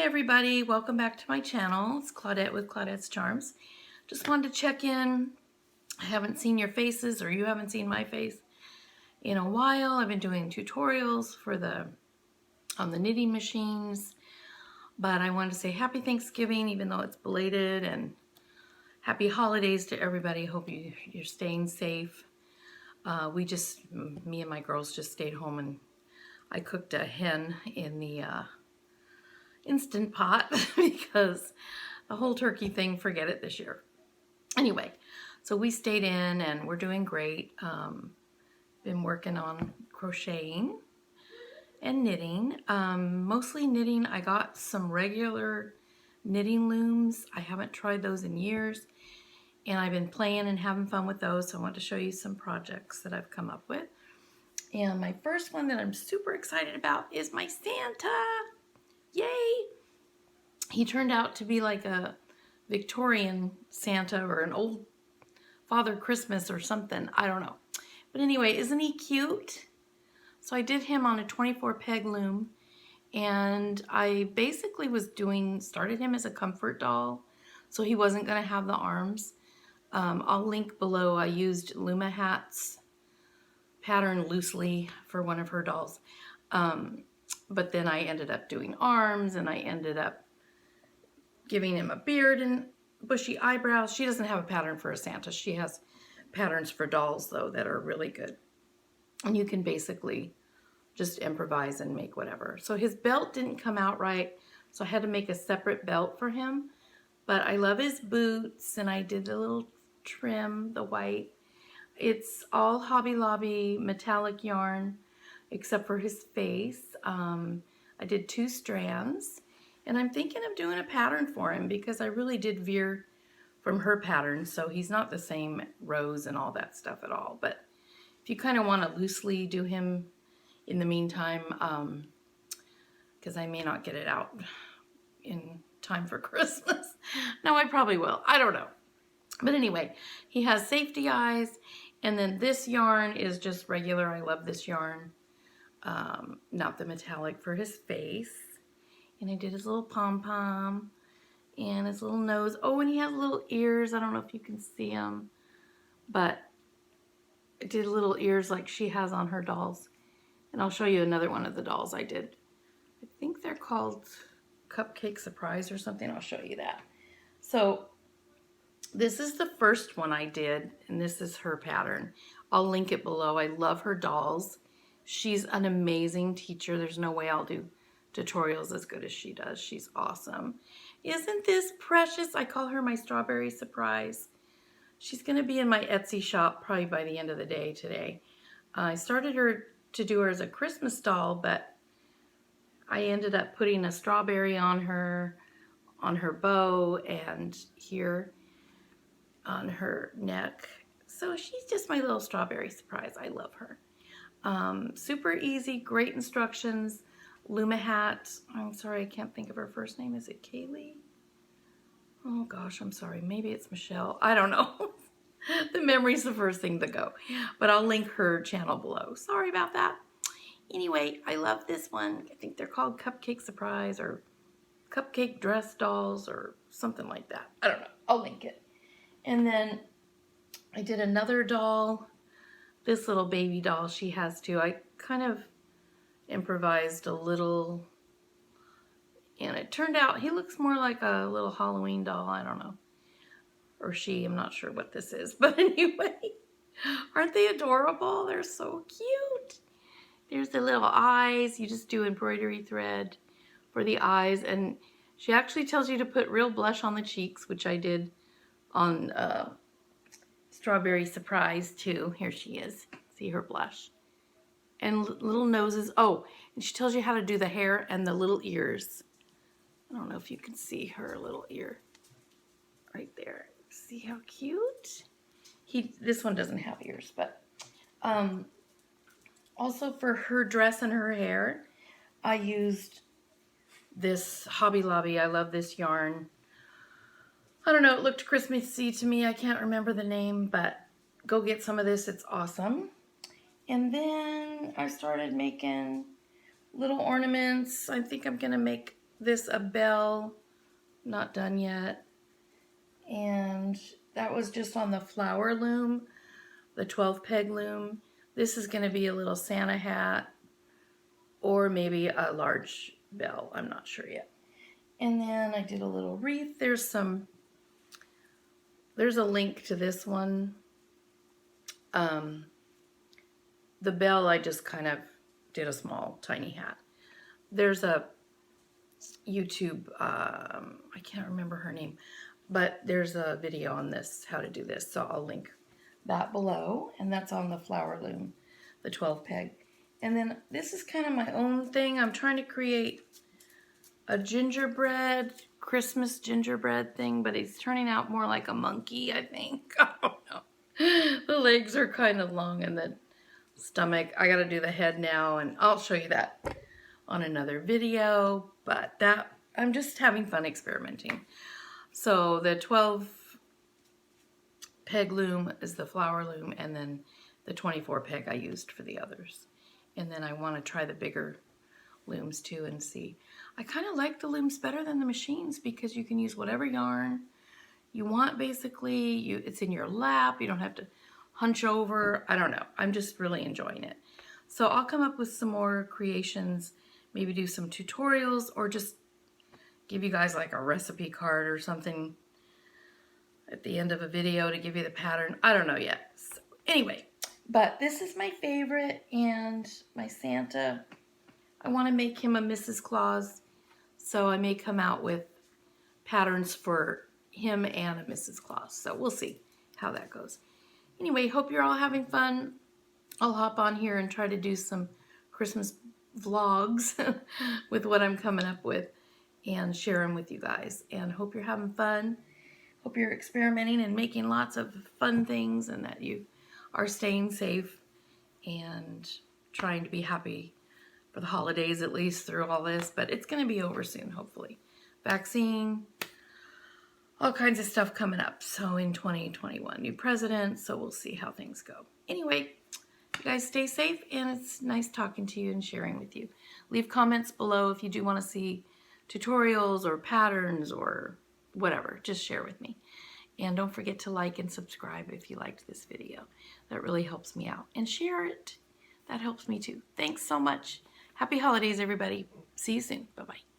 everybody, welcome back to my channel. It's Claudette with Claudette's Charms. Just wanted to check in. I haven't seen your faces, or you haven't seen my face in a while. I've been doing tutorials for on the knitting machines, but I wanted to say happy Thanksgiving, even though it's belated, and happy holidays to everybody. Hope you're staying safe. Me and my girls just stayed home, and I cooked a hen in the Instant Pot because the whole turkey thing, forget it this year. Anyway, so we stayed in and we're doing great. Been working on crocheting and knitting, mostly knitting. I got some regular knitting looms. I haven't tried those in years, and I've been playing and having fun with those, so I want to show you some projects that I've come up with. And my first one that I'm super excited about is my Santa. Yay! He turned out to be like a Victorian Santa or an old Father Christmas or something. I don't know. But anyway, isn't he cute? So I did him on a 24 peg loom, and I basically started him as a comfort doll, so he wasn't going to have the arms. I'll link below. I used LoomaHat's pattern loosely for one of her dolls. But then I ended up doing arms, and I ended up giving him a beard and bushy eyebrows. She doesn't have a pattern for a Santa. She has patterns for dolls, though, that are really good. And you can basically just improvise and make whatever. So his belt didn't come out right, so I had to make a separate belt for him. But I love his boots, and I did a little trim, the white. It's all Hobby Lobby metallic yarn, except for his face. I did 2 strands, and I'm thinking of doing a pattern for him because I really did veer from her pattern, so he's not the same rows and all that stuff at all. But if you kind of want to loosely do him in the meantime, because I may not get it out in time for Christmas. No, I probably will. I don't know. But anyway, he has safety eyes, and then this yarn is just regular. I love this yarn. Not the metallic for his face. And I did his little pom-pom and his little nose. Oh, and he has little ears. I don't know if you can see them, but I did little ears like she has on her dolls. And I'll show you another one of the dolls I did. I think they're called Cupcake Surprise or something. I'll show you that. So this is the first one I did, and this is her pattern. I'll link it below. I love her dolls. She's an amazing teacher. There's no way I'll do tutorials as good as she does. She's awesome. Isn't this precious? I call her my Strawberry Surprise. She's going to be in my Etsy shop probably by the end of the day today. I started to do her as a Christmas doll, but I ended up putting a strawberry on her bow and here on her neck. So she's just my little Strawberry Surprise. I love her. Super easy, great instructions. LoomaHat. I'm sorry, I can't think of her first name. Is it Kaylee? Oh gosh, I'm sorry. Maybe it's Michelle. I don't know. The memory's the first thing to go. But I'll link her channel below. Sorry about that. Anyway, I love this one. I think they're called Cupcake Surprise or Cupcake Dress Dolls or something like that. I don't know. I'll link it. And then I did another doll. This little baby doll she has too. I kind of improvised a little, and it turned out he looks more like a little Halloween doll. I don't know. Or she, I'm not sure what this is. But anyway, aren't they adorable? They're so cute. There's the little eyes. You just do embroidery thread for the eyes. And she actually tells you to put real blush on the cheeks, which I did on Strawberry Surprise too. Here she is. See her blush. And little noses. Oh, and she tells you how to do the hair and the little ears. I don't know if you can see her little ear right there. See how cute? This one doesn't have ears, but also for her dress and her hair, I used this Hobby Lobby. I love this yarn. I don't know, it looked Christmassy to me. I can't remember the name, but go get some of this. It's awesome. And then I started making little ornaments. I think I'm going to make this a bell, not done yet. And that was just on the flower loom, the 12 peg loom. This is going to be a little Santa hat or maybe a large bell. I'm not sure yet. And then I did a little wreath. There's a link to this one. The bell, I just kind of did a small, tiny hat. There's a YouTube, I can't remember her name, but there's a video on this, how to do this. So I'll link that below, and that's on the flower loom, the 12 peg. And then this is kind of my own thing. I'm trying to create a gingerbread, Christmas gingerbread thing, but it's turning out more like a monkey, I think. I don't know. The legs are kind of long and the stomach. I got to do the head now, and I'll show you that on another video, but that I'm just having fun experimenting. So the 12 peg loom is the flower loom, and then the 24 peg I used for the others. And then I want to try the bigger looms too and see. I kind of like the looms better than the machines because you can use whatever yarn you want basically. It's in your lap. You don't have to hunch over. I don't know. I'm just really enjoying it. So I'll come up with some more creations, maybe do some tutorials, or just give you guys like a recipe card or something at the end of a video to give you the pattern. I don't know yet. So anyway, but this is my favorite, and my Santa, I want to make him a Mrs. Claus, so I may come out with patterns for him and a Mrs. Claus. So we'll see how that goes. Anyway, hope you're all having fun. I'll hop on here and try to do some Christmas vlogs with what I'm coming up with and share them with you guys. And hope you're having fun. Hope you're experimenting and making lots of fun things, and that you are staying safe and trying to be happy for the holidays, at least through all this. But it's going to be over soon, hopefully. Vaccine, all kinds of stuff coming up. So in 2021, new president, so we'll see how things go. Anyway, you guys stay safe, and it's nice talking to you and sharing with you. Leave comments below if you do want to see tutorials or patterns or whatever. Just share with me. And don't forget to like and subscribe if you liked this video. That really helps me out. And share it. That helps me too. Thanks so much. Happy holidays, everybody. See you soon. Bye-bye.